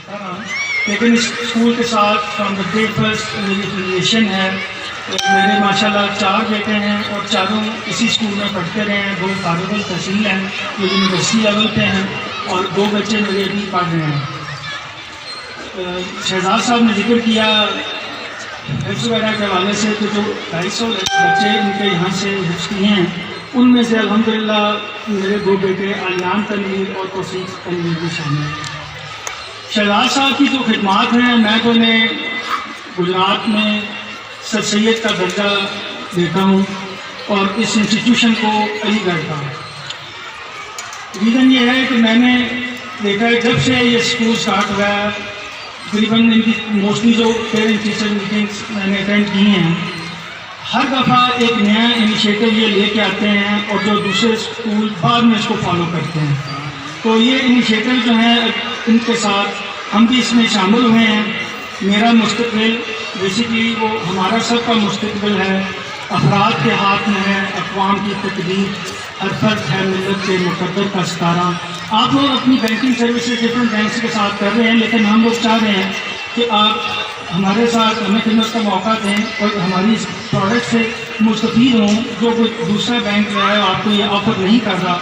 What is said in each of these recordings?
لیکن اس اسکول کے ساتھ فرام دا ڈے فرسٹ میری افیلیشن ہے. میرے ماشاءاللہ 4 بیٹے ہیں اور چاروں اسی اسکول میں پڑھتے رہے ہیں. 2 فارغ التحصیل ہیں جو یونیورسٹی لیول پہ ہیں اور 2 بچے میرے بھی پڑھ رہے ہیں. شہزاد صاحب نے ذکر کیا حفظ وغیرہ کے حوالے سے تو جو 250 بچے ان کے یہاں سے حفظ کیے ہیں ان میں سے الحمدللہ میرے 2 بیٹے علیان تنویر اور توفیق تنویر بھی شامل ہیں. شہزاد صاحب کی جو خدمات ہیں میں تو انہیں گجرات میں سر سید کا درجہ دیتا ہوں اور اس انسٹیٹیوشن کو علی گڑھ کا. ریزن یہ ہے کہ میں نے دیکھا ہے جب سے یہ اسکول اسٹارٹ ہوا ہے تقریباً ان کی موسٹلی جو پیرنٹ ٹیچر میٹنگس میں نے اٹینڈ کی ہیں ہر دفعہ ایک نیا انیشیٹو یہ لے کے آتے ہیں اور جو دوسرے اسکول بعد میں اس کو فالو کرتے ہیں. تو یہ انیشیٹو جو ہیں ان کے ساتھ ہم بھی اس میں شامل ہوئے ہیں. میرا مستقبل بیسیکلی وہ ہمارا سب کا مستقبل ہے. افراد کے ہاتھ میں ہے اقوام کی تقدیر. ہر فرد ہے ملت کے مقدر کا ستارہ. آپ لوگ اپنی بینکنگ سروسز ڈفرینٹ بینکس کے ساتھ کر رہے ہیں لیکن ہم لوگ چاہ رہے ہیں کہ آپ ہمارے ساتھ ہمیں خدمت کا موقع دیں اور ہماری اس پروڈکٹ سے مستفید ہوں جو کوئی دوسرا بینک جو ہے آپ کو یہ آفر نہیں کر رہا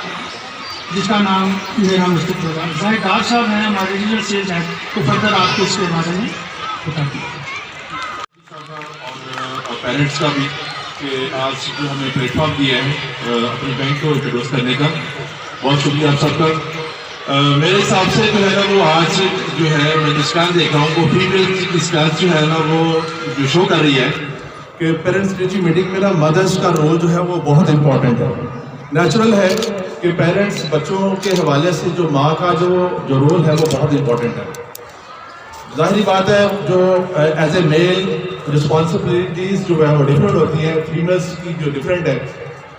جس کا نام میرا مستقبل ہے. ظاہر ڈار صاحب ہیں ہمارے ریجنل سیلز ہیڈ تو فردر آپ کو اس کے بارے میں بتا دیں. اور پیرنٹس کا بھی کہ آج جو ہمیں پلیٹ فارم دیا ہے اپنے بینک کو انٹروڈیوس کرنے کا بہت شکریہ آپ سب کا. میرے حساب سے جو ہے نا وہ آج جو ہے میں اسکان دیکھ رہا ہوں وہ فیمیل اسکان جو ہے نا وہ جو شو کر رہی ہے کہ پیرنٹس ٹیچر میٹنگ میں نا مدرس کا رول جو ہے وہ بہت امپورٹنٹ ہے. نیچرل ہے کہ پیرنٹس بچوں کے حوالے سے جو ماں کا جو رول ہے وہ بہت امپورٹنٹ ہے. ظاہری بات ہے جو ایز اے میل رسپانسبلٹیز جو ہے وہ ڈفرینٹ ہوتی ہیں فیمیلس کی جو ڈفرینٹ ہے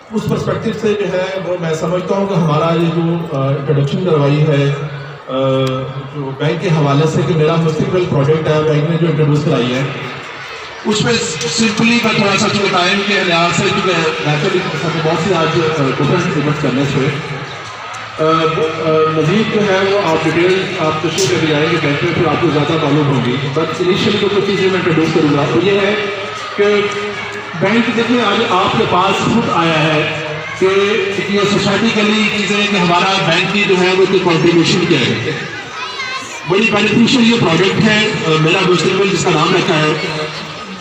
اس پرسپیکٹو سے جو ہے وہ میں سمجھتا ہوں کہ ہمارا یہ جو انٹروڈکشن کروائی ہے جو بینک کے حوالے سے کہ میرا مستقبل پروجیکٹ ہے بینک نے جو انٹروڈیوس کرائی ہے اس میں سمپلی میں تھوڑا سا چونکہ ٹائم کے لحاظ سے کیونکہ نیچرلی بہت سی آج ڈفرینٹ ایونٹس کرنے سے مزید جو ہے وہ آپ ڈیٹیل آپ تشریح کر کے جائیں گے بینک میں پھر آپ کو زیادہ معلوم ہوگی. بٹ انیشیلی جو کچھ چیزیں میں انٹروڈیوس کروں گا وہ یہ ہے کہ بینک دیکھیں آج آپ کے پاس خود آیا ہے کہ یہ سوسائٹی کے لیے چیزیں کہ ہمارا بینک کی جو ہے وہ کنٹریبیوشن کیا ہے. بڑی بینیفیشیل یہ پروجیکٹ ہے میرا مستقبل جس کا نام رکھا ہے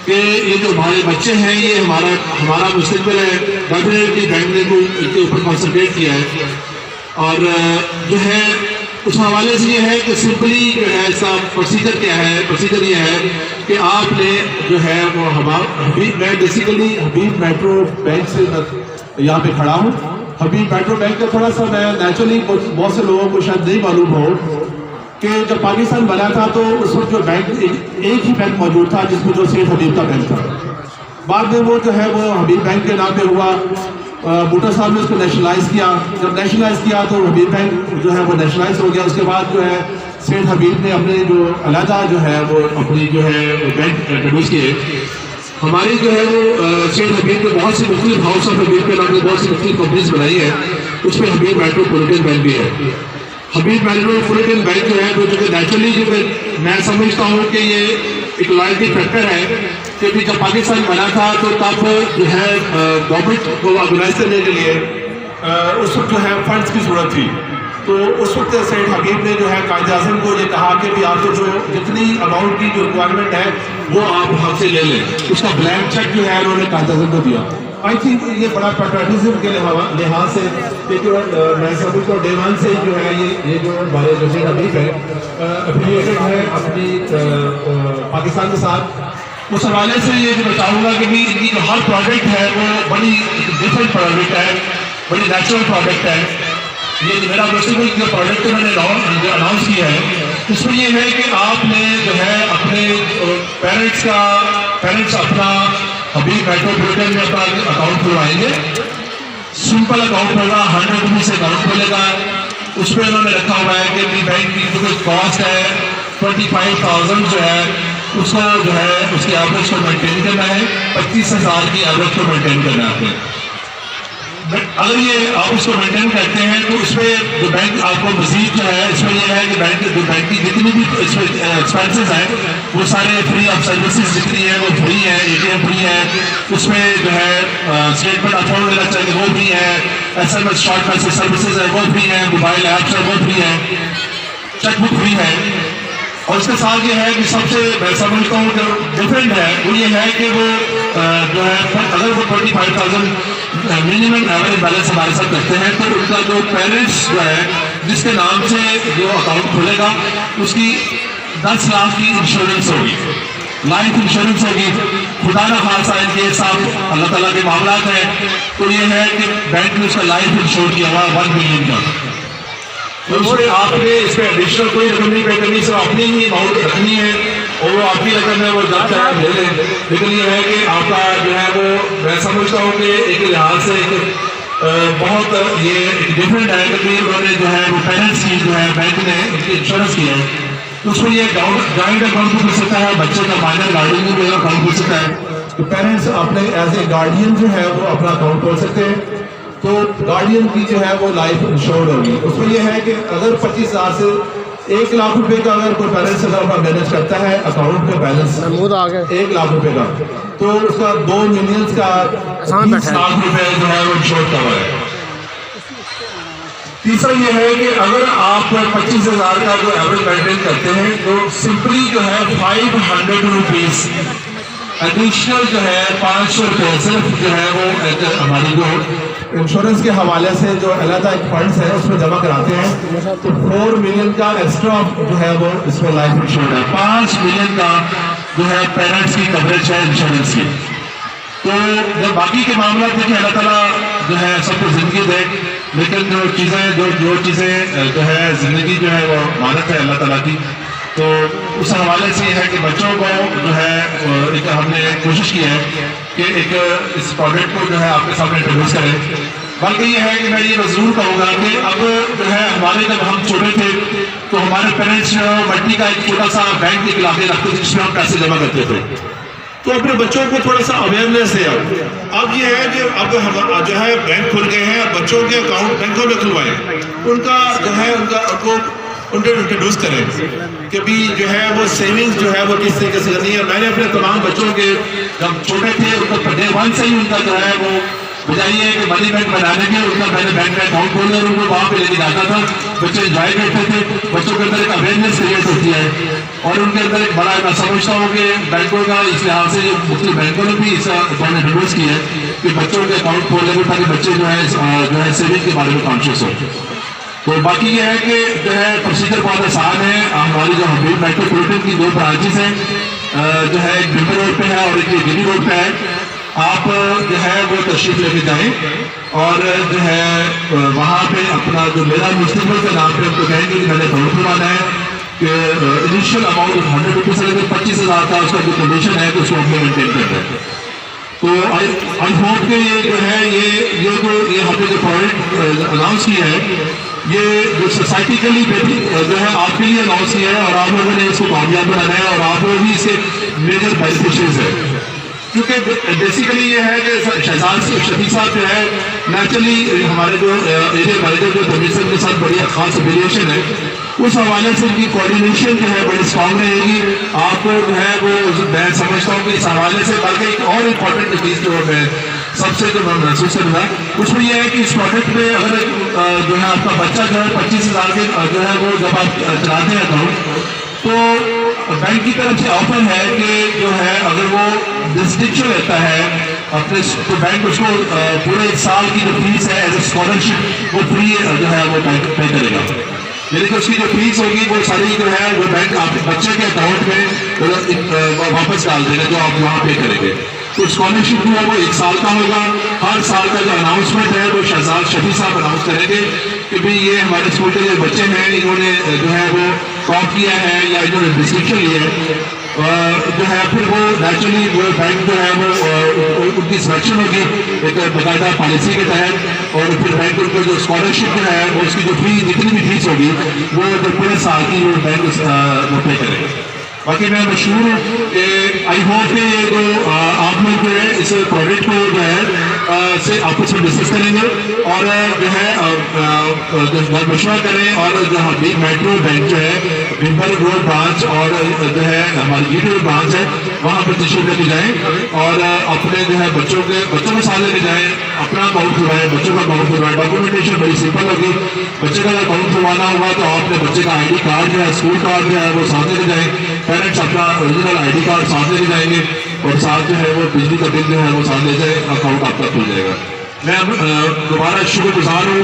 کہ یہ جو ہمارے بچے ہیں یہ ہمارا مستقبل ہے. ڈیفینیٹلی بینک نے ان کے اوپر کانسنٹریٹ کیا ہے اور جو ہے اس حوالے سے یہ ہے کہ سمپلی جو ہے اس کا پروسیجر کیا ہے. پروسیجر یہ ہے کہ آپ نے جو ہے وہ میں بیسیکلی حبیب میٹرو بینک سے یہاں پہ کھڑا ہوں. حبیب میٹرو بینک کا تھوڑا سا میں نیچرلی بہت سے لوگوں کو شاید نہیں معلوم ہو کہ جب پاکستان بنا تھا تو اس وقت جو بینک ایک ہی بینک موجود تھا جس میں جو سیٹھ حبیب کا بینک تھا. بعد میں وہ جو ہے وہ حبیب بینک کے نام پہ ہوا. بھٹو صاحب نے اس کو نیشنلائز کیا. جب نیشنلائز کیا تو حبیب بینک جو ہے وہ نیشنلائز ہو گیا. اس کے بعد جو ہے سیٹھ حبیب نے اپنے جو علیحدہ جو ہے وہ اپنی جو ہے بینک انٹروڈیوس کیے. ہماری جو ہے وہ سیٹھ حبیب نے بہت سی مختلف ہاؤس آف حبیب کے نام پہ بہت سی مختلف کمپنیز بنائی ہیں. اس میں حبیب میٹروپولیٹن بینک بھی ہے. حبیب میٹروپولیٹن بینک جو ہے وہ جو کہ نیچرلی جو میں سمجھتا ہوں کہ یہ ایک لائلٹی فیکٹر ہے کہ جب پاکستان بنا تھا تو تب جو ہے گورنمنٹ کو آرگنائز کرنے کے لیے اس وقت جو ہے فنڈز کی ضرورت تھی. تو اس وقت سیٹھ حبیب نے جو ہے قائد اعظم کو یہ کہا کہ آپ کو جو جتنی اماؤنٹ کی جو ریکوائرمنٹ ہے وہ آپ ہم سے لے لیں. اس کا بلینک چیک جو ہے انہوں نے قائد اعظم کو دیا. آئی تھنک یہ بڑا پیٹرنزم کے لحاظ سے میں سمجھتا ہوں ڈے ون سے جو ہے یہ جو ہمارے جو سیٹھ حبیب ہے افیلیٹڈ ہے اپنی پاکستان کے ساتھ. اس حوالے سے یہ میں چاہوں گا کہ ان کی جو ہر پروجیکٹ ہے وہ بڑی ڈفرینٹ پروجیکٹ ہے بڑی نیچرل پروجیکٹ ہے. یہ میرا مستقبل جو پروجیکٹ میں نے اناؤنس کیا ہے اس میں یہ ہے کہ آپ نے جو ہے اپنے پیرنٹس اپنا حبیب میٹروپولیٹن میں اپنا اکاؤنٹ کھلوائیں گے. سمپل اکاؤنٹ ہوگا 100 روپیز سے اکاؤنٹ کھولے گا. اس میں انہوں نے رکھا ہوا ہے کہ بینک کی جو کچھ کاسٹ ہے 25,000 جو ہے اس کو جو ہے اس کی ایوریج کو مینٹین کرنا ہے. 25,000 کی ایوریج کو مینٹین کرنا ہے. اگر یہ آپ اس کو مینٹین کرتے ہیں تو اس میں جو بینک آپ کو مزید جو ہے اس میں یہ ہے کہ بینک کی جتنی بھی اس میں ایکسپینسز ہیں وہ سارے فری آف سروسز جتنی ہیں وہ فری ہیں، اے ٹی ایم فری ہے، اس میں جو ہے اسٹیٹمنٹ اکاؤنٹ دینا چاہیے وہ فری ہے، S M S short message services ہے وہ فری ہیں، موبائل ایپس ہیں وہ فری ہیں، چیک بک فری ہے. اور اس کے ساتھ یہ ہے کہ سب سے میں سمجھتا ہوں جو ڈفرینٹ ہے وہ یہ ہے کہ وہ جو ہے اگر وہ 25,000 منیمم ایوریج بیلنس ہمارے ساتھ رکھتے ہیں تو ان کا جو پیرنٹس جو ہے جس کے نام سے جو اکاؤنٹ کھلے گا اس کی 10 لاکھ کی انشورنس ہوگی، لائف انشورنس ہوگی. خدا نہ خاصہ ان کے ساتھ اللہ تعالیٰ کے معاملات ہیں تو یہ ہے کہ بینک نے اس کا لائف انشور کیا ہوا 1 ملین کا. تو اس میں آپ نے اس میں ایڈیشنل کوئی رقم نہیں پے کرنی، صرف اپنی ہی اماؤنٹ رکھنی ہے اور وہ آپ کی رقم ہے، وہ جب چاہے لے لیں. لیکن یہ ہے کہ آپ کا جو ہے وہ میں سمجھتا ہوں کہ ایک لحاظ سے ایک بہت یہ ڈفرینٹ ہے کہ انہوں نے جو ہے وہ پیرنٹس کی جو ہے بینک نے ان کی انشورنس کی ہے. تو اس میں یہ جوائنٹ اکاؤنٹ بھی کھل سکتا ہے، بچے کا مائنر گارڈین بھی اکاؤنٹ کھل سکتا ہے. تو پیرنٹس اپنے ایز اے گارڈین جو ہے وہ اپنا اکاؤنٹ کھول سکتے ہیں. تو گارڈین کی جو ہے وہ لائف انشورڈ ہوگی. اس میں یہ ہے کہ اگر 25,000 سے 1 لاکھ روپے کا اگر کوئی پیرنٹس اگر اپنا مینیج کرتا ہے اکاؤنٹ کا بیلنس 1 لاکھ روپے کا تو اس کا 2 ملین کا 20 لاکھ روپے جو ہے وہ انشور کور ہے. تیسرا یہ ہے کہ اگر آپ 25,000 کا جو ایوریج مینٹین کرتے ہیں تو سمپلی جو ہے 500 روپیز ایڈیشنل جو ہے 500 روپے صرف جو ہے وہ ہماری جو انشورنس کے حوالے سے جو علیحدہ ایک فنڈس ہے اس میں جمع کراتے ہیں تو 4 ملین کا ایکسٹرا جو ہے وہ اس میں لائف انشورنس ہے. 5 ملین کا جو ہے پیرنٹس کی کوریج ہے انشورنس کی. تو جب باقی کے معاملات ہیں کہ اللہ تعالیٰ جو ہے سب کو زندگی دے، لیکن جو چیزیں جو ہے زندگی جو ہے وہ امانت ہے اللہ تعالیٰ کی. تو اس حوالے سے یہ ہے کہ بچوں کو جو ہے ایک ہم نے کوشش کی ہے کہ ایک اس پروڈکٹ کو جو ہے آپ کے سامنے انٹروڈیوس کریں. بلکہ یہ ہے کہ میں یہ ضرور کہوں گا کہ اب جو ہے ہمارے جب ہم چھوٹے تھے تو ہمارے پیرنٹس جو مٹی کا ایک چھوٹا سا بینک ایک لاتے رکھتے تھے جس میں ہم پیسے جمع کرتے تھے. تو اپنے بچوں کو تھوڑا سا اویئرنیس دے. اب یہ ہے کہ اب جو ہے بینک کھل گئے ہیں، بچوں کے اکاؤنٹ بینکوں میں کھلوائیں، ان کا جو ہے ان کو انٹروڈیوس کریں کہ بھی جو ہے وہ سیونگز جو ہے وہ کس طریقے سے کرنی ہے. میں نے اپنے تمام بچوں کے جب چھوٹے تھے ان کا ڈے 1 سے ہی ان کا جو ہے وہ بجائیے کہ منی بینک بنانے کے ان کا میں نے بینک میں اکاؤنٹ کھولنا اور ان کو وہاں پہ لے کے جاتا تھا. بچے انجوائے کرتے تھے، بچوں کے اندر ایک اویئرنیس کریٹ ہوتی ہے اور ان کے اندر ایک بڑا میں سمجھتا ہوں کہ بینکوں کا اس لحاظ سے مختلف بینکوں نے بھی اس انٹروڈیوس کیا ہے کہ بچوں کے اکاؤنٹ کھولنے کو تاکہ بچے جو ہے سیونگ کے بارے میں کانشیس ہو. تو باقی یہ ہے کہ جو ہے پروسیجر بہت آسان ہے. ہماری جو حبیب میٹروپولیٹن کی 2 برانچز ہیں جو ہے ایک بمبر روڈ پہ ہے اور ایک گلی روڈ پہ ہے. آپ جو ہے وہ تشریف لے کے جائیں اور جو ہے وہاں پہ اپنا جو میرا مستقبل کے نام پہ ان کو کہیں گے کہ میں نے اکاؤنٹ کھلوانا ہے کہ انیشیل اماؤنٹ 100 روپیز سے لے کے 25,000 کا اس کا جو کنڈیشن ہے تو اس کو ہم نے مینٹین کرتا ہے. تو آئی ہوپ کہ یہ جو ہے یہ ہم نے جو پروڈکٹ اناؤنس کیا ہے یہ جو سوسائٹی کے لیے جو ہے آپ کے لیے اناؤنس کیا ہے اور آپ لوگوں نے اس کو کامیاب بنانا ہے اور آپ لوگ بھی اس کے میجر بینیفیشریز ہیں. کیونکہ بیسیکلی یہ ہے کہ شہزاد شفیق صاحب جو ہے نیچرلی ہمارے جو ایریا مینیجر جو تمیز صاحب کے ساتھ بڑی خاص افیلیشن ہے اس حوالے سے ان کی کوآرڈینیشن جو ہے بڑی اسٹرانگ رہے گی. آپ کو جو ہے وہ میں سمجھتا ہوں کہ اس حوالے سے بلکہ ایک اور امپورٹنٹ چیز جو میں سب سے جو میں محسوس کروں گا اس میں یہ ہے کہ اس پروڈکٹ میں اگر جو ہے آپ کا بچہ جو ہے 25,000 کے جو ہے وہ جب آپ چلاتے ہیں اکاؤنٹ تو بینک کی طرف سے آفر ہے کہ جو ہے اگر وہ ڈسٹنکشن لیتا ہے اپنے تو بینک اس کو پورے سال کی جو فیس ہے ایز اے اسکالرشپ وہ فری جو ہے وہ بینک پے کرے گا. یعنی کہ اس کی جو فیس ہوگی وہ ساری جو ہے وہ بینک آپ کے بچے کے اکاؤنٹ میں واپس ڈال دے گا جو آپ وہاں پے کریں گے. تو اسکالرشپ جو ہے وہ 1 سال کا ہوگا. ہر سال کا جو اناؤنسمنٹ ہے وہ شہزاد شفیق صاحب اناؤنس کریں گے کہ بھئی یہ ہمارے اسکول کے جو بچے ہیں انہوں نے جو ہے وہ ٹاپ کیا ہے یا انہوں نے ڈسٹنکشن لیا ہے جو ہے پھر وہ نیچرلی وہ بینک جو ہے وہ ان کی سلیکشن ہوگی ایک باقاعدہ پالیسی کے تحت اور پھر بینک ان کو جو اسکالرشپ جو ہے وہ اس کی جو فی جتنی بھی فیس ہوگی وہ پورے سال کی وہ بینک وہ پے کرے گا. باقی میں مشہور ہوں کہ آئی ہوپ کہ یہ جو آپ لوگ جو ہے اس پروجیکٹ کو جو ہے سے آپس میں ڈسکس کریں گے اور جو ہے مشورہ کریں اور جو بگ میٹرو بینک جو ہے بھمبر روڈ برانچ اور جو ہے ہماری جی ٹی برانچ ہے وہاں پر تشریف لے کے جائیں اور اپنے جو ہے بچوں کے ساتھ لے کے جائیں، اپنا اکاؤنٹ کھلوائیں، بچوں کا اکاؤنٹ کھلوائیں۔ ڈاکومنٹیشن بڑی سمپل ہوگی، بچے کا اکاؤنٹ کھلوانا ہوگا تو آپ نے بچے کا آئی ڈی کارڈ جو ہے اسکول کارڈ جو ہے وہ ساتھ لے کے جائیں، پیرنٹس اپنا اوریجنل آئی ڈی کارڈ ساتھ لے کے جائیں گے اور ساتھ جو ہے وہ بجلی کا بل جو ہے وہ ساتھ لے جائیں، اکاؤنٹ آپ کا کھل جائے گا۔ میں دوبارہ شکر گزار ہوں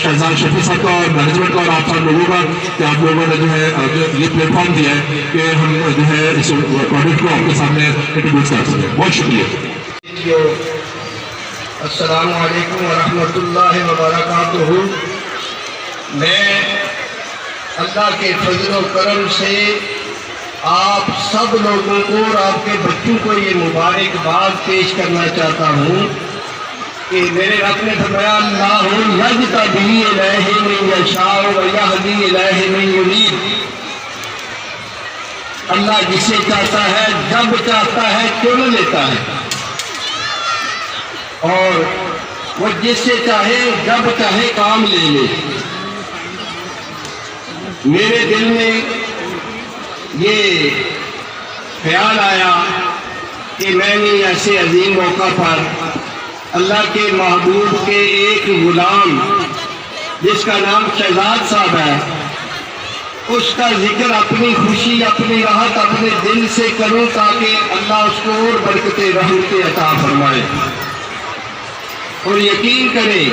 شہزاد شفیع صاحب کا اور مینجمنٹ کا اور آپ سب لوگوں کا کہ آپ لوگوں نے جو ہے یہ پلیٹ فارم دیا ہے کہ ہم جو ہے اس پروجیکٹ کو آپ کے سامنے انٹروڈیوس کر سکیں۔ بہت شکریہ۔ السلام علیکم ورحمۃ اللہ وبرکاتہ۔ میں اللہ کے فضل و کرم سے آپ سب لوگوں کو اور آپ کے بچوں کو یہ مبارکباد پیش کرنا چاہتا ہوں کہ میرے رب نے فرمایا اللہ یجتبی الیہ من یشاء ویہدی الیہ من یرید۔ اللہ جسے چاہتا ہے جب چاہتا ہے چن لیتا ہے اور وہ جس سے چاہے جب چاہے کام لے لے۔ میرے دل میں یہ خیال آیا کہ میں نے ایسے عظیم موقع پر اللہ کے محبوب کے ایک غلام جس کا نام شہزاد صاحب ہے اس کا ذکر اپنی خوشی اپنی راحت اپنے دل سے کروں تاکہ اللہ اس کو اور برکت رحمت عطا فرمائے۔ اور یقین کریں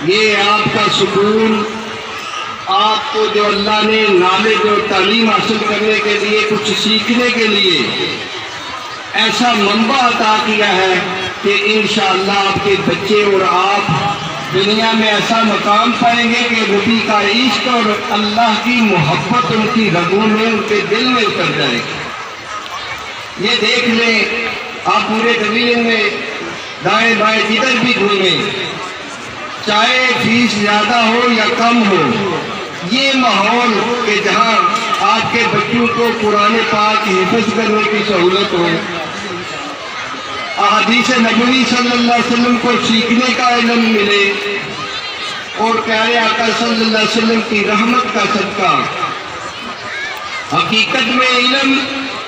یہ آپ کا سکون، آپ کو جو اللہ نے نالج اور تعلیم حاصل کرنے کے لیے کچھ سیکھنے کے لیے ایسا منبع عطا کیا ہے کہ انشاءاللہ آپ کے بچے اور آپ دنیا میں ایسا مقام پائیں گے کہ نبی کا عشق اور اللہ کی محبت ان کی رگوں میں ان کے دل میں اتر جائے گی۔ یہ دیکھ لیں آپ پورے زمین میں دائیں بائیں جدھر بھی گھومیں، چاہے فیس زیادہ ہو یا کم ہو، یہ ماحول کہ جہاں آپ کے بچوں کو قرآن پاک حفظ کرنے کی سہولت ہو، احادیث نبوی صلی اللہ علیہ وسلم کو سیکھنے کا علم ملے اور پیارے آقا صلی اللہ علیہ وسلم کی رحمت کا صدقہ۔ حقیقت میں علم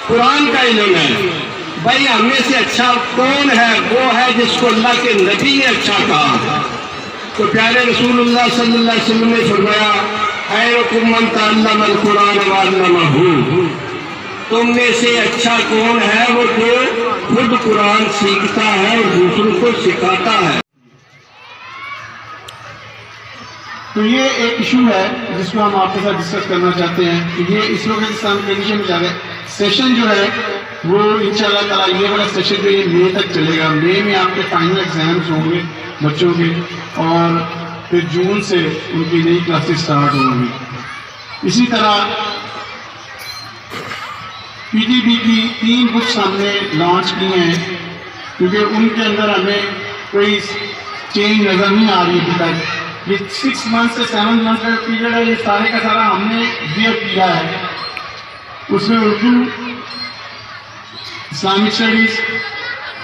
قرآن کا علم ہے۔ بھائی ہمیں سے اچھا کون ہے؟ وہ ہے جس کو اللہ کے نبی نے اچھا کہا۔ تو پیارے رسول اللہ صلی اللہ علیہ وسلم نے فرمایا خیرکم من تعلم القرآن وعلمہ۔ تم میں سے اچھا کون ہے؟ وہ جو خود قرآن سیکھتا ہے اور دوسروں کو سکھاتا ہے۔ تو یہ ایک ایشو ہے جس کو ہم آپ کے ساتھ ڈسکس کرنا چاہتے ہیں کہ یہ اس وقت اسلام کنڈیشن میں جا رہے ہیں۔ سیشن جو ہے وہ انشاءاللہ تعالیٰ یہ والا سیشن جو یہ مئی تک چلے گا۔ مئی میں آپ کے فائنل ایگزامز ہوں گے بچوں کے اور پھر جون سے ان کی نئی کلاسز سٹارٹ ہوں گی۔ اسی طرح پی ٹی بی کی 3 بکس ہم نے لانچ کی ہیں کیونکہ ان کے اندر ہمیں کوئی چینج نظر نہیں آ رہی ابھی تک۔ یہ 6 منتھ سے 7 منتھ کا پیریڈ ہے، یہ سارے کا سارا ہم نے بیئر کیا ہے۔ اس میں اردو، اسلامک اسٹڈیز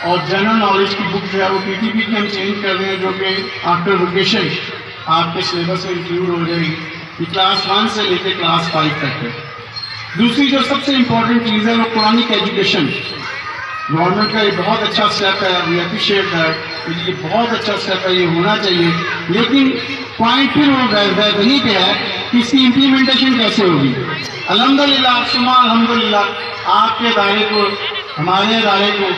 اور جنرل نالج کی بک جو ہے وہ پی ٹی بی کی ہم چینج کر رہے ہیں جو کہ آفٹر ویکیشن آپ کے سلیبس میں انکلوڈ ہو جائے گی۔ یہ کلاس 1 سے لے کے کلاس 5 تک ہے۔ دوسری جو سب سے امپورٹنٹ چیز ہے وہ قرآنک ایجوکیشن۔ گورنمنٹ کا یہ بہت اچھا اسٹیپ ہے، وی اپریشیٹ دیٹ، یہ بہت اچھا اسٹیپ ہے، یہ ہونا چاہیے، لیکن پوائنٹ پھر وہ وہیں پہ ہے کہ اس کی امپلیمنٹیشن کیسے ہوگی۔ الحمدللہ ثم الحمدللہ آپ کے ادارے کو، ہمارے ادارے کو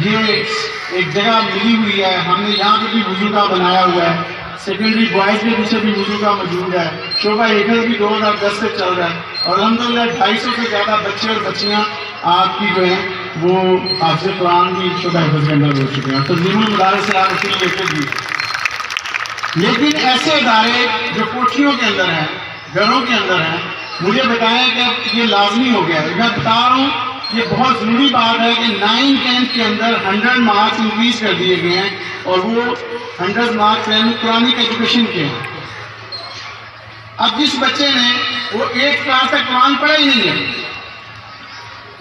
یہ ایک جگہ ملی ہوئی ہے۔ ہم نے یہاں پہ بھی وضو بنایا ہوا ہے، سیکنڈری بوائز کے پیچھے بھی وضو کا موجود ہے، شعبہ حفظ بھی 2010 سے چل رہا ہے اور الحمدللہ 250 سے زیادہ بچے اور بچیاں آپ کی جو ہیں وہ حافظ قرآن کی شعبہ حفظ کے اندر ہو چکے ہیں۔ تو تنظیم المدارس سے آپ ریلیٹڈ بھی، لیکن ایسے ادارے جو کوٹھیوں کے اندر ہیں، گھروں کے اندر ہیں، مجھے بتائیں کہ یہ لازمی ہو گیا ہے۔ میں بتا رہا ہوں یہ بہت ضروری بات ہے کہ 9-10 کے اندر 100 مارکس انکریز کر دیے گئے ہیں اور وہ 100 مارکس قرآنک ایجوکیشن کے ہیں۔ اب جس بچے نے وہ 8 کلاس تک قرآن پڑھا ہی نہیں ہے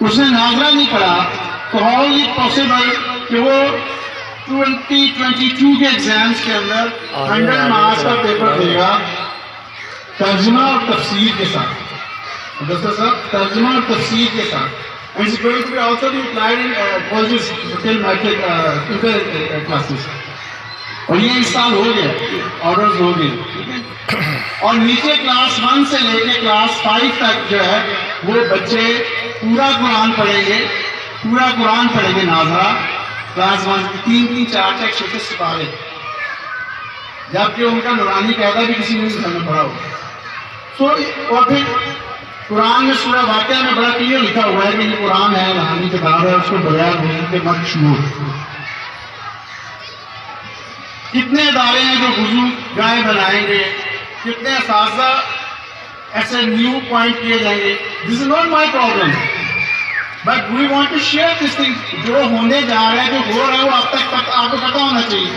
اس نے ناظرہ نہیں پڑھا تو ہاؤ از اٹ پاسبل کہ وہ 2022 کے ایگزامس کے اندر 100 مارکس کا پیپر دے گا ترجمہ اور تفسیر کے ساتھ. ڈاکٹر صاحب ترجمہ اور تفسیر کے ساتھ. And it's going to be also be applied in colleges till matric classes. اور یہ اس سال ہو گیا, آرڈرز ہو گئے. اور نیچے کلاس 1 سے لے کے کلاس 5 تک جو ہے وہ بچے پورا قرآن پڑھیں گے, پورا قرآن پڑھیں گے ناظرہ. کلاس 1 3 4 تک چھوٹے سپارے, جبکہ ان کا نورانی قاعدہ بھی کسی نے نہیں پڑھا ہوگا. اور پھر قرآن میں سورہ واقعہ میں بڑا کلیئر لکھا ہوا ہے کہ یہ قرآن ہے, روحانی کتاب ہے, اس کو بغیر بولنے کے مت چھوڑو. کتنے ادارے ہیں جو وضو گاہیں بنائیں گے, کتنے اساتذہ ایسے نیو پوائنٹ کیے جائیں گے. This is not my problem, but we want to share this thing. جو ہونے جا رہا ہے, جو ہو رہا ہے, وہ آپ کو پتہ ہونا چاہیے.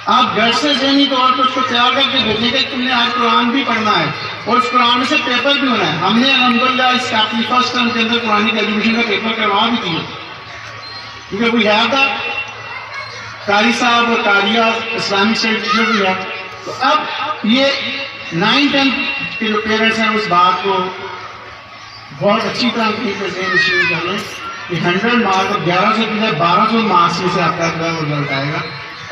آپ گھر سے ذہنی طور پر اس کو تیار کر کے بھیجیں گے کہ تم نے آج قرآن بھی پڑھنا ہے اور اس قرآن میں سے پیپر بھی ہونا ہے. ہم نے الحمدللہ اس اپنی فرسٹ ٹرم کے اندر قرآن کی ایجوکیشن کا پیپر کروا بھی دیا, کیونکہ وہ یاد تھا قاری صاحب اور قاریہ اسلامک اسٹڈی ٹیچر بھی ہے. تو اب یہ 9-10 کے جو پیرنٹس ہیں اس بات کو بہت اچھی طرح ذہن نشین کر لیں کہ 100 مارکس 1100 کی جائے 1200 مارکس میں سے آپ کا رزلٹ آئے گا.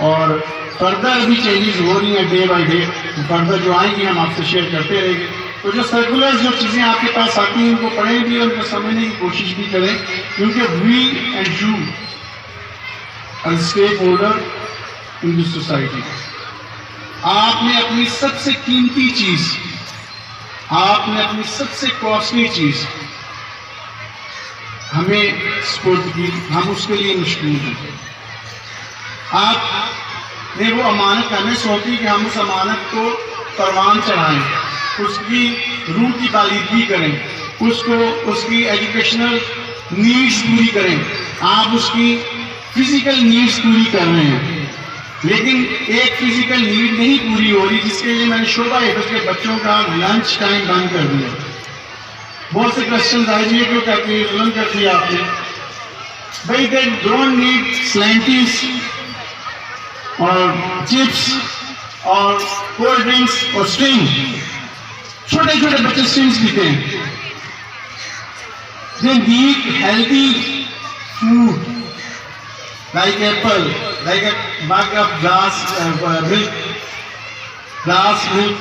اور فردر بھی چینجز ہو رہی ہیں ڈے بائی ڈے, فردر جو آئیں گی ہم آپ سے شیئر کرتے رہیں گے. تو جو سرکولرز جو چیزیں آپ کے پاس آتی ہیں ان کو پڑھیں بھی اور ان کو سمجھنے کی کوشش بھی کریں, کیونکہ we and you are stakeholder in this society. آپ نے اپنی سب سے قیمتی چیز, آپ نے اپنی سب سے کاسٹلی چیز ہمیں سپورٹ کی, ہم اس کے لیے مشکور ہیں. آپ نے وہ امانت ہمیں سونپی کہ ہم اس امانت کو پروان چڑھائیں, اس کی روح کی بالیدگی کریں, اس کی ایجوکیشنل نیڈز پوری کریں. آپ اس کی فزیکل نیڈز پوری کر رہے ہیں, لیکن ایک فزیکل نیڈ نہیں پوری ہو رہی, جس کے لیے میں نے شعبہ حفظ کے بچوں کا لنچ ٹائم بند کر دیا. بہت سے کوشچنز آئے جی کیوں کہتے ہیں ظلم کر دیا آپ نے. بھائی دے ڈونٹ نیڈ سلینٹیز اور چپس اور کولڈ ڈرنکس اور اسٹرنگ. چھوٹے چھوٹے بچے اسٹرنگس پیتے ہیں. They need healthy food like apple, like a mug of glass milk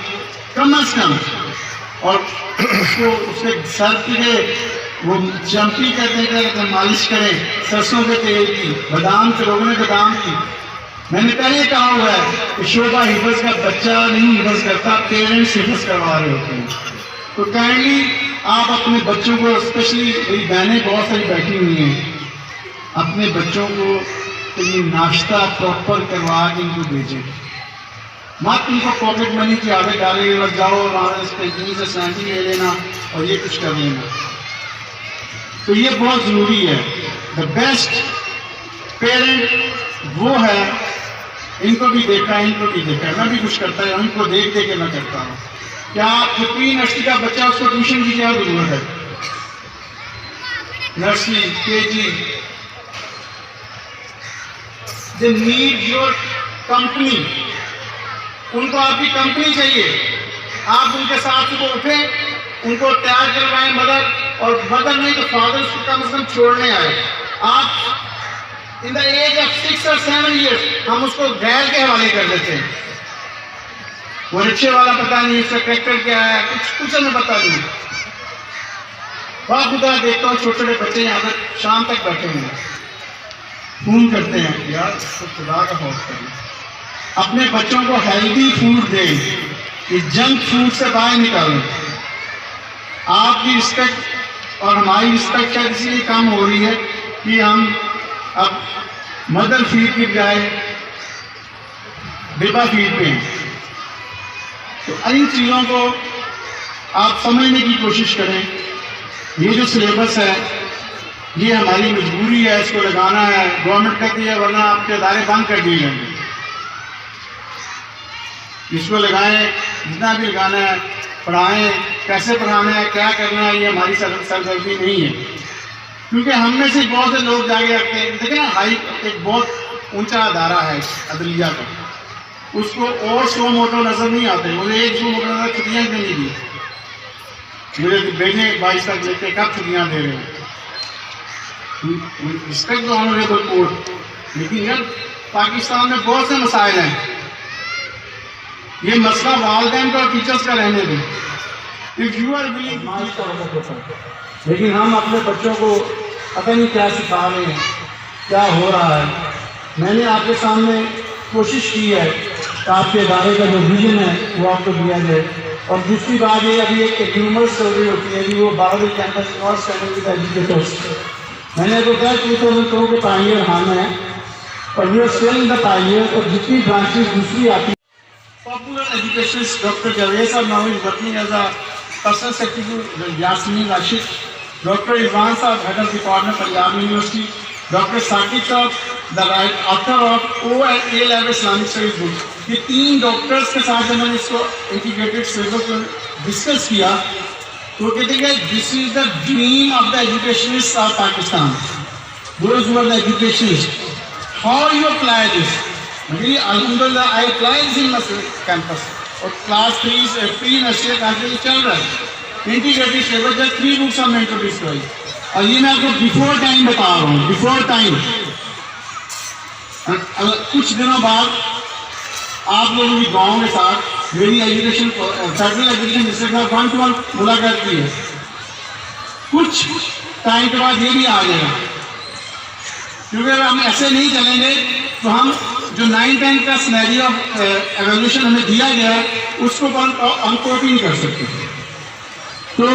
کم از کم. اور اس کو اس کے سر پہ وہ چمپی کرتے مالش کریں سرسوں کے تیل کی, بادام کے لوگوں نے بادام کی. میں نے پہلے کہا ہوا ہے کہ شعبہ حفظ کا بچہ نہیں حفظ کرتا, پیرنٹس حفظ کروا رہے ہوتے ہیں. تو کائنڈلی آپ اپنے بچوں کو, اسپیشلی میری بہنیں بہت ساری بیٹھی ہوئی ہیں, اپنے بچوں کو یہ ناشتہ پراپر کروا کے ان کو بھیجیں. مت ان کو پاکٹ منی کی عادت ڈالیں, بس جاؤ وہاں اس کینٹین سے سینٹی لے لینا اور یہ کچھ کر لینا. تو یہ بہت ضروری ہے. دا بیسٹ پیرنٹ وہ ہے, ان کو بھی دیکھا ہے, ان کو بھی دیکھا ہے, میں بھی کچھ کرتا ہے, ان کو دیکھ کے میں کرتا ہوں. کیا جو پری نرسری کا بچہ اس کو ٹیوشن کی کیا ضرورت ہے؟ نرسری کے جی, دے نیڈ یور کمپنی. ان کو آپ کی کمپنی چاہیے. آپ ان کے ساتھ صبح اٹھیں, ان کو تیار کروائیں, اور مدر نہیں تو فادر اس کو کم از کم چھوڑنے آئے. آپ ان دا ایج آف 6 or 7 years ہم اس کو غیر کے حوالے کر دیتے ہیں. وہ رکشے والا پتہ نہیں, اس کا ٹریکٹر کیا ہے, کچھ ہمیں پتہ نہیں. بہت خدا دیکھتا ہوں چھوٹے چھوٹے بچے یہاں تک شام تک بیٹھے ہوئے ہیں, فون کرتے ہیں یار خدا کا خوف کریں. اپنے بچوں کو ہیلدی فوڈ دیں, یہ جنک فوڈ سے باہر نکالیں. آپ کی رسپیکٹ اور ہماری رسپیکٹ شاید اسی لیے کم ہو رہی ہے کہ ہم اب مدر فیڈ کی بجائے بیبا فیڈ پہ ہیں. تو ان چیزوں کو آپ سمجھنے کی کوشش کریں. یہ جو سلیبس ہے یہ ہماری مجبوری ہے, اس کو لگانا ہے. گورنمنٹ کہتی ہے ورنہ آپ کے ادارے بند کر دیے جائیں گے. اس کو لگائیں, جتنا بھی لگانا ہے پڑھائیں, کیسے پڑھانا ہے, کیا کرنا ہے, یہ ہماری سرگرمی نہیں ہے. کیونکہ ہم میں سے بہت سے لوگ جا کے رکھتے ہیں. دیکھیں نا ہائی ایک بہت اونچا ادارہ ہے عدلیہ کا, اس کو اور سو موٹو نظر نہیں آتے. مجھے ایک سو موٹو نظر چھٹیاں کیوں نہیں دی, میرے بیٹے 22 تک لے کے کب چھٹیاں دے رہے ہیں. Respect the honourable court. لیکن یار پاکستان میں بہت سے مسائل ہیں, یہ مسئلہ والدین کا اور ٹیچرس کا رہنے دیں. If you are willing to لیکن ہم اپنے بچوں کو پتہ نہیں کیا سکھا رہے ہیں, کیا ہو رہا ہے. میں نے آپ کے سامنے کوشش کی ہے کہ آپ کے ادارے کا جو ویژن ہے وہ آپ کو دیا جائے. اور دوسری بات یہ ابھی ایک ہیومر سروے ہوتی ہے کہ وہ باہر کیمپس انویسٹ کرنے ود ایجوکیٹرس. میں نے تو کہا 2000 کروڑ کے پائنیئر ہم ہیں اور we are still in the pioneer. اور جتنی برانچز دوسری آتی ہیں. popular educationist Dr. Javed Sahab now is working as a personal secretary to Yasmin Rashid. Dr. Irfan Sahab, head of department Punjab University. Dr. Saqib Sahab, the author of O and A level Islamic Studies book. یہ 3 doctors کے ساتھ جب میں نے اس کو integrated syllabus کو discuss کیا تو کہتے ہیں this is the dream of the educationist of Pakistan. Those who are the educationist. How you apply this? میری الحمدللہ I apply this in my campus. اور کلاس 3 پری نرسری کا جو چل رہا ہے انٹیگریٹڈ سلیبس جب 3 بکس ہم نے انٹروڈیوس کرائی. اور یہ میں آپ کو بیفور ٹائم بتا رہا ہوں, بیفور ٹائم. کچھ دنوں بعد آپ لوگوں کی گاؤں کے ساتھ میری ایجوکیشن فیڈرل ایجوکیشن منسٹر کے ساتھ 1-to-1 ملاقات کی ہے. کچھ ٹائم کے بعد یہ بھی آ جائے گا, کیونکہ اگر ہم ایسے نہیں چلیں گے تو ہم جو 9-10 کا سنیریو آف ایویلیوشن ہمیں دیا گیا ہے اس کو ہم کاپی نہیں کر سکتے. تو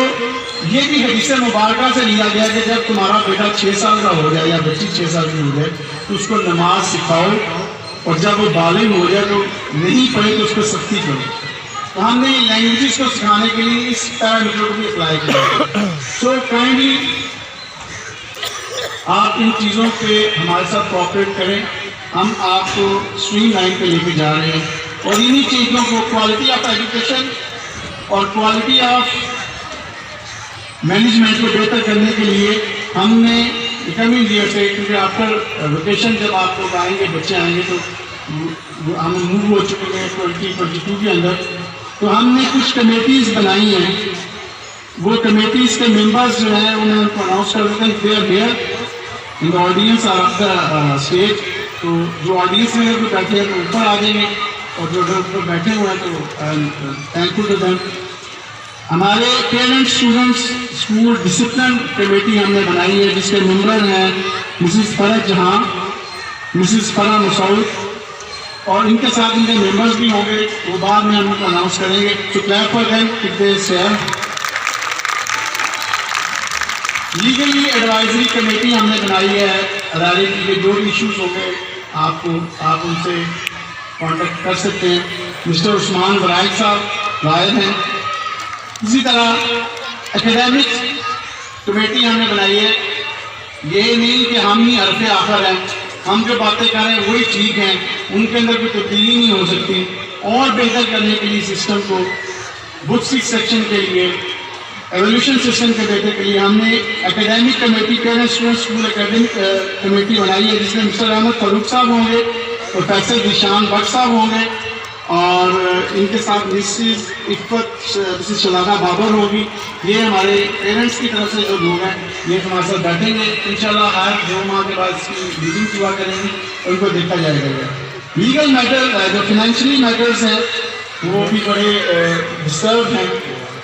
یہ بھی حدیث مبارکہ سے لیا گیا کہ جب تمہارا بیٹا 6 سال کا ہو جائے یا بچی 6 سال کی ہو جائے تو اس کو نماز سکھاؤ, اور جب وہ بالغ ہو جائے تو نہیں پڑھے تو اس کو سختی کرو. تو ہم نے لینگویجز کو سکھانے کے لیے اس پیرامیٹر کو بھی اپلائی کیا. سو کائنڈلی آپ ان چیزوں پہ ہمارے ساتھ کوآپریٹ کریں. ہم آپ کو اسٹریم لائن پہ لے کے جا رہے ہیں, اور انہی چیزوں کو کوالٹی آف ایجوکیشن اور کوالٹی آف مینجمنٹ کو بہتر کرنے کے لیے ہم نے کمی ایئر سے, کیونکہ آفٹر ویکیشن جب آپ لوگ آئیں گے, بچے آئیں گے, تو ہم موو ہو چکے ہیں 2022 کے اندر. تو ہم نے کچھ کمیٹیز بنائی ہیں. وہ کمیٹیز کے ممبرز جو ہیں انہیں کو اناؤنس کر دیتے ہیں they are here in the audience of the stage. تو جو آڈینس میں جو بیٹھے ہیں تو اوپر آ جائیں گے, اور جو بیٹھے ہوئے ہیں تو تھینک یو ٹو دیم. ہمارے parents students school discipline committee ہم نے بنائی ہے جس کے ممبر ہیں مسز فرح جہاں, مسز فرح مسعود, اور ان کے ساتھ ان کے ممبرز بھی ہوں گے. وہ بعد میں ہم ان کو اناؤنس کریں گے. تو clap for them if they share. Legally advisory committee ہم نے بنائی ہے ادارے کی, کہ جو بھی ایشوز ہوں گے آپ ان سے کانٹیکٹ کر سکتے ہیں. مسٹر عثمان برائد صاحب واحد ہیں. اسی طرح اکیڈیمک کمیٹی ہم نے بنائی ہے. یہ نہیں کہ ہم ہی حرف آخر ہیں, ہم جو باتیں کر رہے ہیں وہی ٹھیک ہیں, ان کے اندر کوئی تبدیلی نہیں ہو سکتی. اور بہتر کرنے کے لیے سسٹم کو بکس سیکشن کے لیے, ایولیوشن سسٹم کے بہتر کے لیے ہم نے academic committee parent student school academic committee بنائی ہے, جس میں مسٹر احمد فاروق صاحب ہوں گے, پروفیسر ذیشان بٹ صاحب ہوں گے, اور ان کے ساتھ مسز عفت مسز شلاغہ بابر ہوگی. یہ ہمارے پیرنٹس کی طرف سے جو لوگ ہیں یہ ہمارے ساتھ بیٹھیں گے. انشاءاللہ ہر 2 ماہ کے بعد اس کی میٹنگ ہوا کریں گے, ان کو دیکھا جائے گا. لیگل میٹر جو فنینشلی میٹرز ہیں وہ بھی بڑے ڈسٹرب ہیں,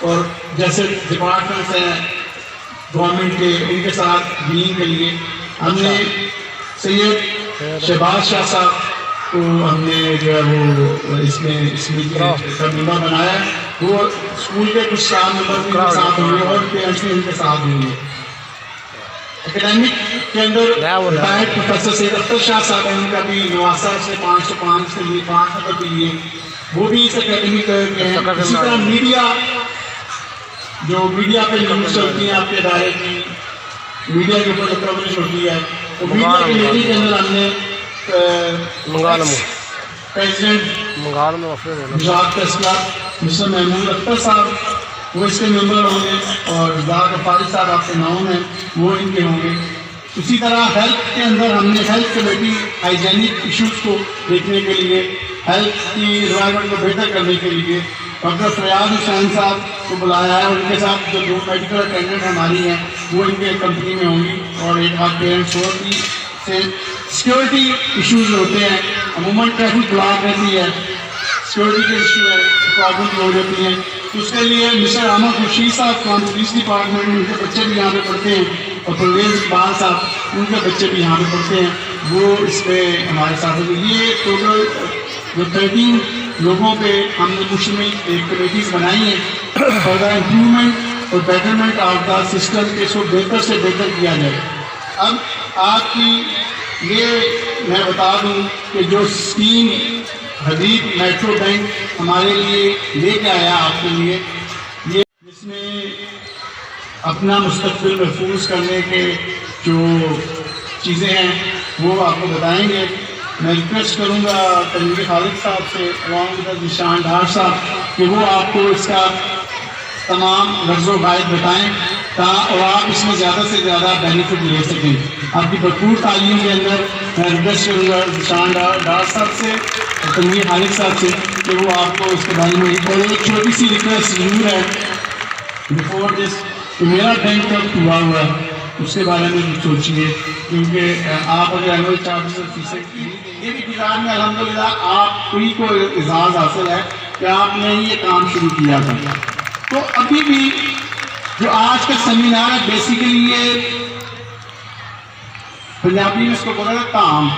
اور جیسے ڈپارٹمنٹس ہیں گورنمنٹ کے, ان کے ساتھ ڈیلنگ کے لیے ہم نے سید شہباز شاہ صاحب کو ہم نے جو ہے وہ اس میں کا ممبر بنایا ہے. وہ اسکول کے کچھ اسٹاف ممبر بھی ان کے ساتھ ہوں گے اور پیرنٹس بھی ان کے ساتھ ہوں گے. اکیڈیمک کے اندر ریٹائرڈ پروفیسر سید اختر شاہ صاحب ہیں, ان کا بھی نواسا سے 505 سے لیے 5 نمبر کے لیے, وہ بھی اس اکیڈمک کے ہیں. اسی طرح میڈیا, جو میڈیا پہ نیوز چلتی ہیں آپ کے ادارے کی, میڈیا کے اوپر جو کوریج ہوتی ہے, تو میڈیا کمیٹی کے اندر ہم نے پریزیڈنٹ گجرات فیصلہ مسٹر محمود اختر صاحب وہ اس کے ممبر ہوں گے، اور ذات فارغ صاحب آپ کے نام ہیں وہ ان کے ہوں گے۔ اسی طرح ہیلتھ کے اندر ہم نے ہیلتھ کمیٹی ہائیجینک ایشوز کو دیکھنے کے لیے، ہیلتھ کی انوائرمنٹ کو بہتر کرنے کے لیے ڈاکٹر فریاد حسین صاحب کو بلایا ہے، اور ان کے ساتھ جو 2 میڈیکل اٹینڈنٹ ہماری ہیں وہ ان کے کمپنی میں ہوں گی، اور ایک آدھ پیرنٹس اور بھی سے سیکورٹی ایشوز ہوتے ہیں، عموماً ٹریفک بلاک رہتی ہے، سیکورٹی کے ایشو ہے، پرابلم ہو جاتی ہیں، تو اس کے لیے مسٹر احمد خورشید صاحب پولیس ڈپارٹمنٹ، ان کے بچے بھی یہاں پہ پڑھتے ہیں، اور پرویز اقبال صاحب ان کے بچے بھی یہاں پہ پڑھتے ہیں، وہ اس پہ ہمارے ساتھ ہیں۔ یہ ٹوٹل جو 13 لوگوں پہ ہم نے مشتمل ایک کمیٹیز بنائی ہیں فار دا امپرومنٹ اور بیٹرمنٹ آف دا سسٹم، کہ اس کو بہتر سے بہتر کیا جائے۔ اب آپ کی یہ میں بتا دوں کہ جو اسکیم حدید میٹرو بینک ہمارے لیے لے کے آیا آپ کے لیے، یہ جس میں اپنا مستقبل محفوظ کرنے کے جو چیزیں ہیں وہ آپ کو بتائیں گے۔ میں ریکویسٹ کروں گا تنویر خالد صاحب سے along with ذیشان ڈار صاحب کہ وہ آپ کو اس کا تمام لفظ و قواعد بتائیں اور آپ اس میں زیادہ سے زیادہ بینیفٹ لے سکیں۔ آپ کی بھرپور تعلیم کے اندر میں ریکویسٹ کروں گا ذیشان ڈار صاحب سے اور تنویر خالد صاحب سے کہ وہ آپ کو اس کے بارے میں، اور ایک چھوٹی سی ریکویسٹ ضرور ہے بیفور دس کہ میرا بینک کب ہوا ہے اس کے بارے میں بھی سوچیے، کیونکہ آپ اگر اینول چارجز اور فیسیں یہ بھی گزار میں الحمدللہ آپ کوئی کو اعزاز حاصل ہے کہ آپ نے یہ کام شروع کیا تھا۔ تو ابھی بھی جو آج کا سیمینار ہے بیسیکلی یہ پنجابی میں اس کو بولا ہے کام،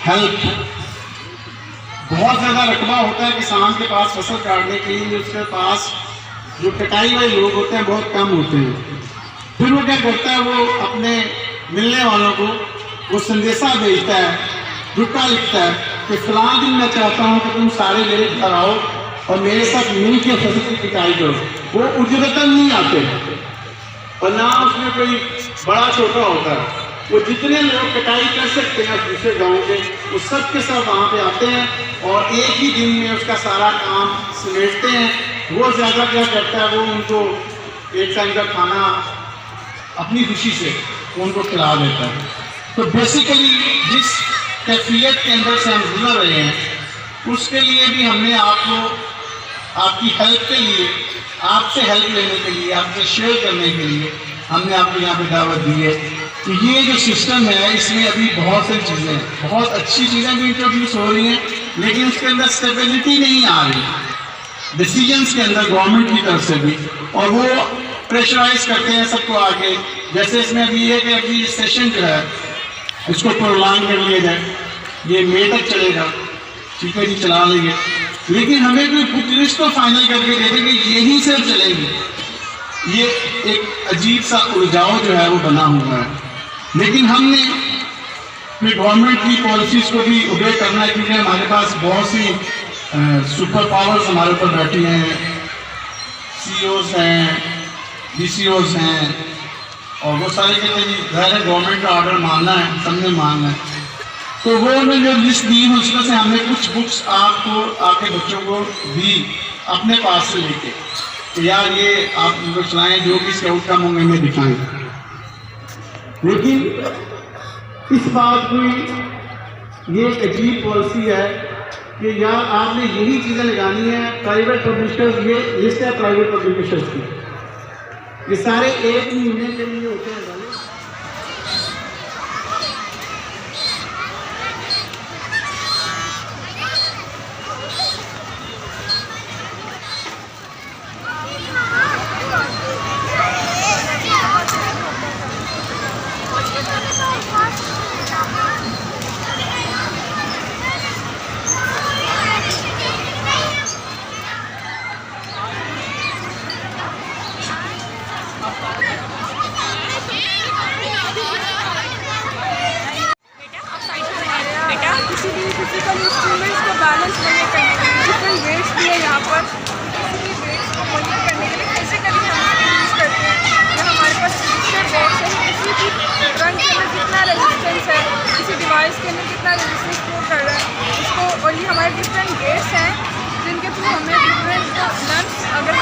ہیلپ۔ بہت زیادہ رقبہ ہوتا ہے کسان کے پاس فصل کاٹنے کے لیے، اس کے پاس جو کٹائی والے لوگ ہوتے ہیں بہت کم ہوتے ہیں۔ پھر وہ کیا کرتا ہے، وہ اپنے ملنے والوں کو وہ سندیسہ بھیجتا ہے، رکا لکھتا ہے کہ فلاں دن میں چاہتا ہوں کہ تم سارے میرے گھر آؤ اور میرے ساتھ مل کے فصل کی کٹائی کرو۔ وہ اجرتاً نہیں آتے اور نہ اس میں کوئی بڑا چھوٹا ہوتا ہے، وہ جتنے لوگ کٹائی کر سکتے ہیں دوسرے گاؤں کے وہ سب کے ساتھ وہاں پہ آتے ہیں اور ایک ہی دن میں اس کا سارا کام سمیٹتے ہیں۔ وہ زیادہ کیا کرتا ہے، وہ ان کو ایک ٹائم کا کھانا اپنی خوشی سے ان کو کھلا دیتا ہے۔ تو بیسیکلی جس کیفیت کے اندر سے ہم گزر رہے ہیں اس کے لیے بھی ہم نے آپ کو آپ کی ہیلپ کے لیے، آپ سے ہیلپ لینے کے لیے، آپ سے شیئر کرنے کے لیے ہم نے آپ کو یہاں پہ دعوت دی ہے۔ تو یہ جو سسٹم ہے اس میں ابھی بہت سی چیزیں، بہت اچھی چیزیں بھی انٹروڈیوس ہو رہی ہیں، لیکن اس کے اندر اسٹیبلٹی نہیں آ رہی ڈیسیجنس کے اندر گورنمنٹ کی طرف سے بھی، اور وہ پریشرائز کرتے ہیں سب کو آگے۔ جیسے اس میں ابھی یہ کہ ابھی سیشن جو ہے اس کو پرولانگ کر لیا جائے، یہ مئی تک چلے گا، ٹھیک ہے جی، چلا لیں گے، لیکن ہمیں کوئی بک لسٹ تو فائنل کر کے دے دیں کہ یہی سے چلے گی۔ یہ ایک عجیب سا الجھاؤ جو ہے وہ بنا ہوا ہے، لیکن ہم نے اپنی گورنمنٹ کی پالیسیز کو بھی اوبے کرنا ہے، کیونکہ ہمارے پاس بہت سی سپر پاورز ہمارے اوپر بیٹھی ہیں، سی اوز ہیں، ڈی سی اوز ہیں، اور وہ سارے کہتے ہیں جی ظاہر ہے گورنمنٹ کا آرڈر ماننا ہے، سب نے ماننا ہے۔ تو وہ انہوں نے جو لسٹ دی ہے اس میں سے ہم نے کچھ بکس آپ کو، آپ کے بچوں کو دی اپنے پاس سے لے کے کہ یار یہ آپ ان کو چلائیں، جو بھی اس کے آؤٹ کم ہوں گے ہمیں دکھائیں۔ لیکن اس بات کی یہ ایک عجیب پالیسی ہے کہ یار آپ نے یہی چیزیں لگانی ہیں، پرائیویٹ پبلشرز، یہ لسٹ ہے پرائیویٹ پبلشرز کی، یہ سارے ایک مہینے کے لیے ہوتے ہیں۔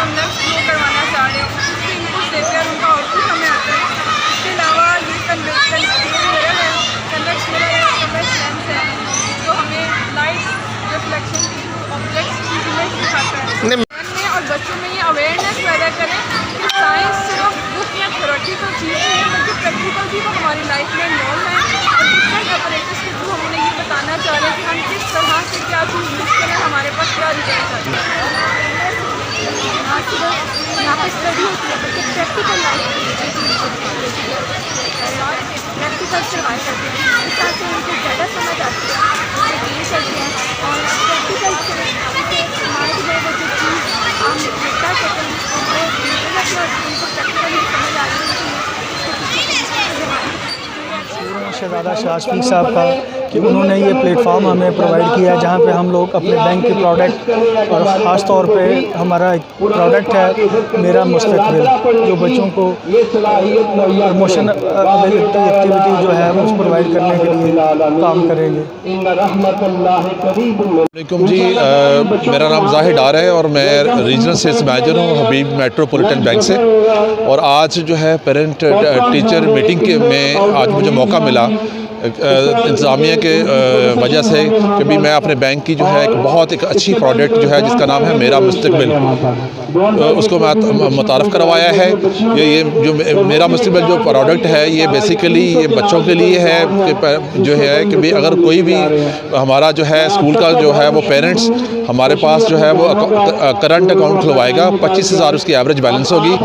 ہم نیکسٹ گرو کروانا چاہ رہے ہوں، اس سے ان کو دیتے ہیں، ان کا آؤٹ پٹ ہمیں آتا ہے۔ اس کے علاوہ یہ کنویکس میرر ہے، کنویکس لینس ہے جو ہمیں لائٹ ریفلیکشن کی آبجیکٹس کی امیج دکھاتا ہے، اور بچوں میں یہ اویئرنیس پیدا کریں کہ سائنس صرف بک یا تھیوریٹیکل چیز نہیں ہے بلکہ پریکٹیکل بھی وہ ہماری لائف میں انوالو ہے، اور ڈفرینٹ اپریٹس کے تھرو ہم انہیں یہ بتانا چاہ رہے ہیں کہ ہم کس طرح سے کیا چیز یوز کریں، ہمارے پاس کیا ریزلٹ آتا ہے۔ نہ صرف یہاں پہ اسٹڈی ہوتی ہے بلکہ پریکٹیکل لائف پریکٹیکل سے لائف کرتے ہیں، اس طرح سے ان کو زیادہ سمجھ آتی ہے، اسے ڈیل کرتے ہیں، اور پریکٹیکل سے مائنڈ میں وہ جو چیز ہم لکھتا کرتے ہیں وہ ان کو پریکٹیکل سمجھ آ رہی ہے شہزادہ شاہ شفیق صاحب کا کہ انہوں نے یہ پلیٹ فارم ہمیں پرووائڈ کیا ہے جہاں پہ ہم لوگ اپنے بینک کے پروڈکٹ اور خاص طور پہ ہمارا ایک پروڈکٹ ہے میرا مستقبل، جو بچوں کو پروموشن ایکٹیویٹی جو ہے وہ پرووائڈ کرنے کے لیے کام کریں گے۔ علیکم جی، میرا نام زاہد ڈار ہے اور میں ریجنل سیلس مینیجر ہوں حبیب میٹروپولیٹن بینک سے، اور آج جو ہے پیرنٹ ٹیچر میٹنگ کے میں آج مجھے موقع ملا انتظامیہ کے وجہ سے کہ بھی میں اپنے بینک کی جو ہے ایک اچھی پروڈکٹ جو ہے جس کا نام ہے میرا مستقبل، اس کو میں متعارف کروایا ہے۔ یہ جو میرا مستقبل جو پروڈکٹ ہے یہ بیسیکلی یہ بچوں کے لیے ہے کہ جو ہے کہ بھی اگر کوئی بھی ہمارا جو ہے اسکول کا جو ہے وہ پیرنٹس ہمارے پاس جو ہے وہ کرنٹ اکاؤنٹ کھلوائے گا، 25,000 اس کی ایوریج بیلنس ہوگی،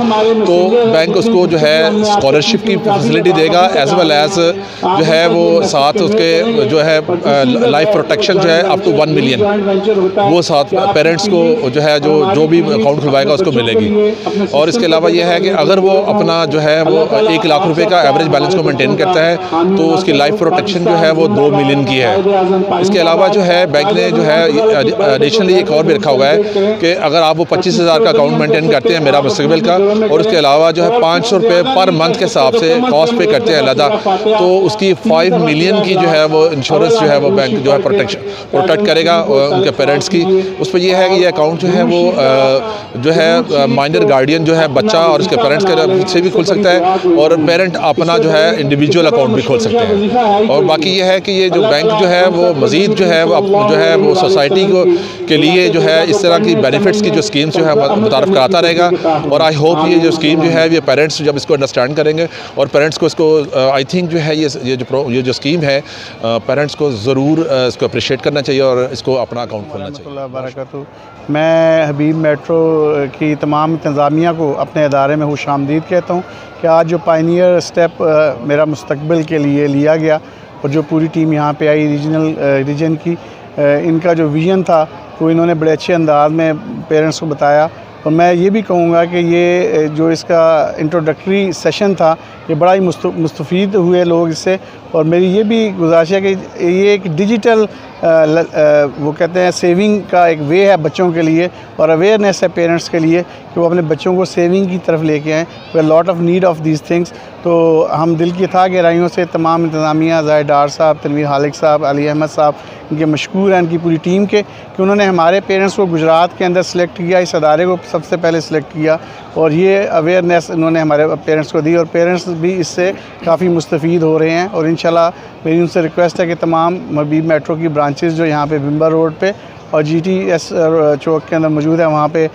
تو بینک اس کو جو ہے اسکالرشپ کی فیسلٹی دے گا، ایز ویل ایز جو ہے وہ ساتھ اس کے جو ہے لائف پروٹیکشن جو ہے اپ ٹو 1 ملین وہ ساتھ پیرنٹس کو جو ہے جو بھی اکاؤنٹ کھلوائے گا اس کو ملے گی۔ اور اس کے علاوہ یہ ہے کہ اگر وہ اپنا جو ہے وہ 1 لاکھ روپے کا ایوریج بیلنس کو مینٹین کرتا ہے تو اس کی لائف پروٹیکشن جو ہے وہ 2 ملین کی ہے۔ اس کے علاوہ جو ہے بینک نے جو ہے ایڈیشنلی ایک اور بھی رکھا ہوا ہے کہ اگر آپ وہ 25,000 کا اکاؤنٹ مینٹین کرتے ہیں میرا مستقبل کا، اور اس کے علاوہ جو ہے 500 روپے پر منتھ کے حساب سے کاسٹ پے کرتے ہیں علیحدہ، تو اس کی 5 ملین کی جو ہے وہ انشورنس جو ہے وہ بینک جو ہے پروٹیکٹ کرے گا ان کے پیرنٹس کی۔ اس پہ یہ ہے کہ یہ اکاؤنٹ جو ہے وہ جو ہے مائنر گارڈین جو ہے بچہ اور اس کے پیرنٹس کے سے بھی کھل سکتا ہے، اور پیرنٹ اپنا جو ہے انڈیویجول اکاؤنٹ بھی کھول سکتے ہیں۔ اور باقی یہ ہے کہ یہ جو بینک جو ہے وہ مزید جو ہے وہ سوسائٹی کے لیے جو ہے اس طرح کی بینیفٹس کی جو اسکیمس جو ہے متعارف کراتا رہے گا، اور آئی ہوپ یہ جو اسکیم جو ہے یہ پیرنٹس جب اس کو انڈرسٹینڈ کریں گے اور پیرنٹس کو اس کو آئی تھنک جو ہے یہ جو اسکیم ہے پیرنٹس کو ضرور اس کو اپریشیٹ کرنا چاہیے اور اس کو اپنا اکاؤنٹ کھولنا چاہیے۔ اللہ وبرکاتہ۔ میں حبیب میٹرو کی تمام انتظامیہ کو اپنے ادارے میں خوش آمدید کہتا ہوں کہ آج جو پائنیئر اسٹیپ میرا مستقبل کے لیے لیا گیا، اور جو پوری ٹیم یہاں پہ آئی ریجن کی، ان کا جو ویژن تھا وہ انہوں نے بڑے اچھے انداز میں پیرنٹس کو بتایا، اور میں یہ بھی کہوں گا کہ یہ جو اس کا انٹروڈکٹری سیشن تھا یہ بڑا ہی مستفید ہوئے لوگ اس سے، اور میری یہ بھی گزارش ہے کہ یہ ایک ڈیجیٹل وہ کہتے ہیں سیونگ کا ایک وے ہے بچوں کے لیے، اور اویئرنیس ہے پیرنٹس کے لیے کہ وہ اپنے بچوں کو سیونگ کی طرف لے کے آئیں۔ Lot of need of these things. تو ہم دل کی تھا گہرائیوں سے تمام انتظامیہ، زاہد ڈار صاحب، تنویر حالق صاحب، علی احمد صاحب، ان کے مشکور ہیں ان کی پوری ٹیم کے کہ انہوں نے ہمارے پیرنٹس کو گجرات کے اندر سلیکٹ کیا، اس ادارے کو سب سے پہلے سلیکٹ کیا، اور یہ اویئرنیس انہوں نے ہمارے پیرنٹس کو دی، اور پیرنٹس بھی اس سے کافی مستفید ہو رہے ہیں۔ اور انشاءاللہ میری ان سے ریکویسٹ ہے کہ تمام حبیب میٹرو کی برانچز جو یہاں پہ بمبر روڈ پہ اور جی ٹی ایس چوک کے اندر موجود ہے، وہاں پہ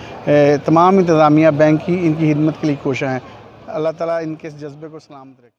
تمام انتظامیہ بینک کی ان کی خدمت کے لیے کوشاں ہیں۔ اللہ تعالیٰ ان کے اس جذبے کو سلامت رکھے۔